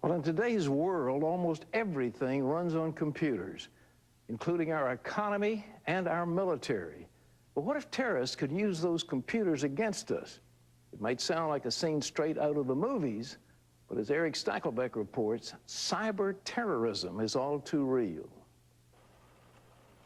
Well, in today's world, almost everything runs on computers, including our economy and our military. But what if terrorists could use those computers against us? It might sound like a scene straight out of the movies, but as Eric Stakelbeck reports, cyber terrorism is all too real.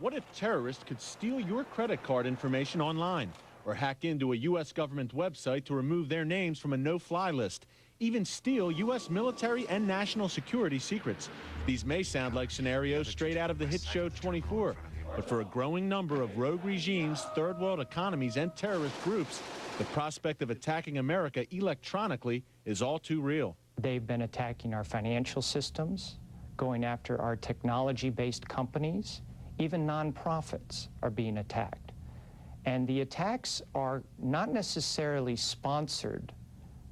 What if terrorists could steal your credit card information online or hack into a U.S. government website to remove their names from a no-fly list, even steal U.S. military and national security secrets? These may sound like scenarios straight out of the hit show 24, but for a growing number of rogue regimes, third world economies, and terrorist groups, the prospect of attacking America electronically is all too real. They've been attacking our financial systems, going after our technology-based companies. Even nonprofits are being attacked. And the attacks are not necessarily sponsored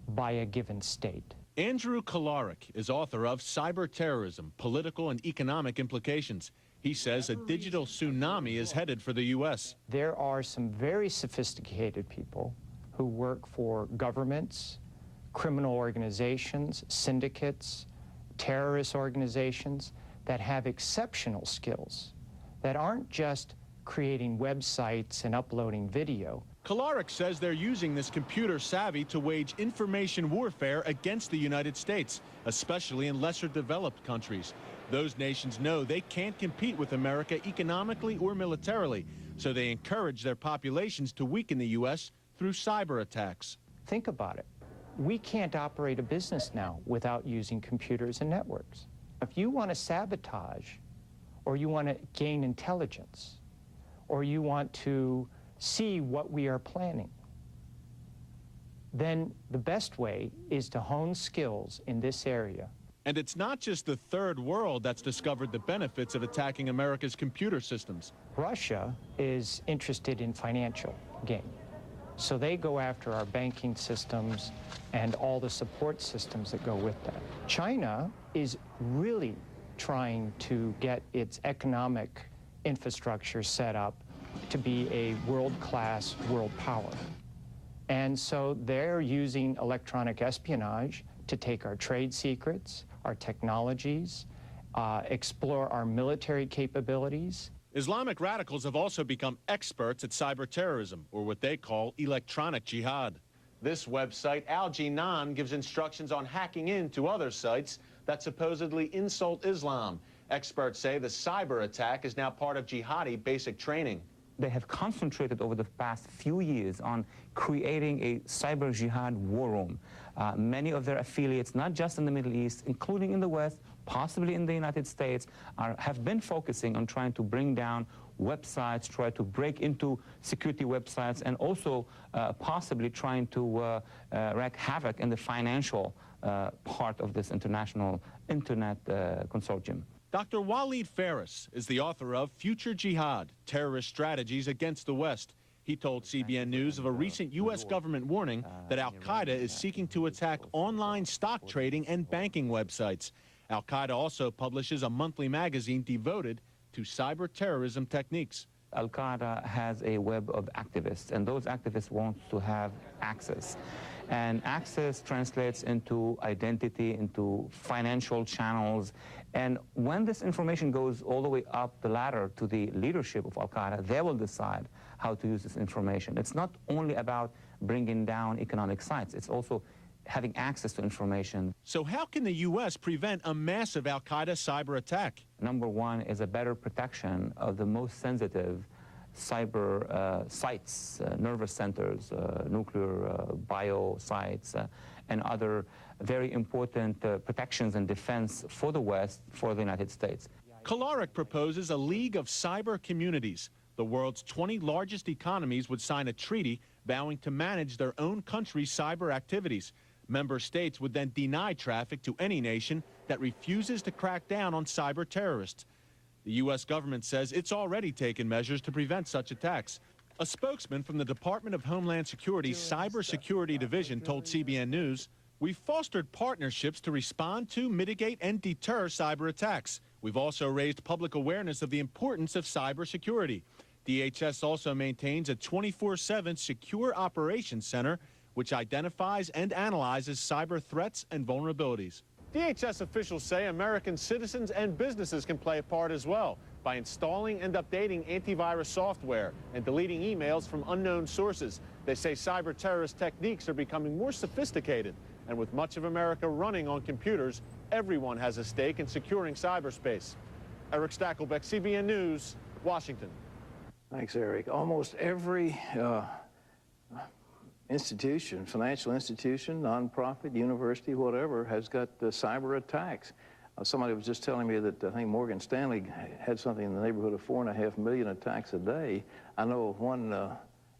by a given state. Andrew Kolarik is author of Cyber Terrorism, Political and Economic Implications. He says a digital tsunami is headed for the U.S. There are some very sophisticated people who work for governments, criminal organizations, syndicates, terrorist organizations that have exceptional skills, that aren't just creating websites and uploading video. Kolarik says they're using this computer savvy to wage information warfare against the United States, especially in lesser developed countries. Those nations know they can't compete with America economically or militarily, so they encourage their populations to weaken the U.S. through cyber attacks. Think about it. We can't operate a business now without using computers and networks. If you want to sabotage, or you want to gain intelligence, or you want to see what we are planning, then the best way is to hone skills in this area. And it's not just the third world that's discovered the benefits of attacking America's computer systems. Russia is interested in financial gain. So they go after our banking systems and all the support systems that go with that. China is really trying to get its economic infrastructure set up to be a world-class world power. And so they're using electronic espionage to take our trade secrets, our technologies, explore our military capabilities. Islamic radicals have also become experts at cyber terrorism, or what they call electronic jihad. This website, Al Jinan, gives instructions on hacking into other sites that supposedly insult Islam. Experts say the cyber attack is now part of jihadi basic training. They have concentrated over the past few years on creating a cyber jihad war room. Many of their affiliates, not just in the Middle East, including in the West, possibly in the United States, have been focusing on trying to bring down websites, try to break into security websites, and also possibly trying to wreak havoc in the financial part of this international internet consortium. Dr. Walid Phares is the author of Future Jihad, Terrorist Strategies Against the West. He told CBN News of a recent U.S. government warning that al-Qaeda is seeking to attack online stock trading and banking websites. Al-Qaeda also publishes a monthly magazine devoted to cyber terrorism techniques. Al-Qaeda has a web of activists, and those activists want to have access. And access translates into identity, into financial channels. And when this information goes all the way up the ladder to the leadership of Al-Qaeda, they will decide how to use this information. It's not only about bringing down economic sites, it's also having access to information. So how can the U.S. prevent a massive Al-Qaeda cyber attack? Number one is a better protection of the most sensitive cyber sites, nervous centers, nuclear bio sites, and other very important protections and defense for the West, for the United States. Kolarik proposes a league of cyber communities. The world's 20 largest economies would sign a treaty vowing to manage their own country's cyber activities. Member states would then deny traffic to any nation that refuses to crack down on cyber terrorists. The U.S. government says it's already taken measures to prevent such attacks. A spokesman from the Department of Homeland Security's Cybersecurity Division told CBN News, "We've fostered partnerships to respond to, mitigate, and deter cyber attacks. We've also raised public awareness of the importance of cybersecurity. DHS also maintains a 24/7 secure operations center which identifies and analyzes cyber threats and vulnerabilities." DHS officials say American citizens and businesses can play a part as well by installing and updating antivirus software and deleting emails from unknown sources. They say cyber terrorist techniques are becoming more sophisticated, and with much of America running on computers, everyone has a stake in securing cyberspace. Eric Stakelbeck, CBN News, Washington. Thanks, Eric. Almost every institution, financial institution, nonprofit, university, whatever, has got cyber attacks. Somebody was just telling me that I think Morgan Stanley had something in the neighborhood of 4.5 million attacks a day. I know of one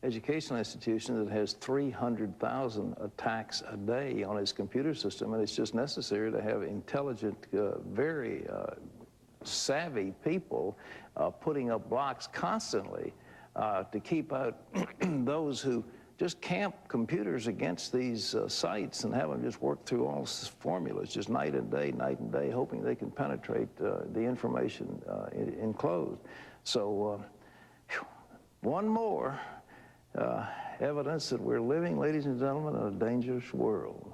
educational institution that has 300,000 attacks a day on its computer system, and it's just necessary to have intelligent, very savvy people putting up blocks constantly to keep out those who just camp computers against these sites and have them just work through all formulas, just night and day, hoping they can penetrate the information enclosed. So one more evidence that we're living, ladies and gentlemen, in a dangerous world.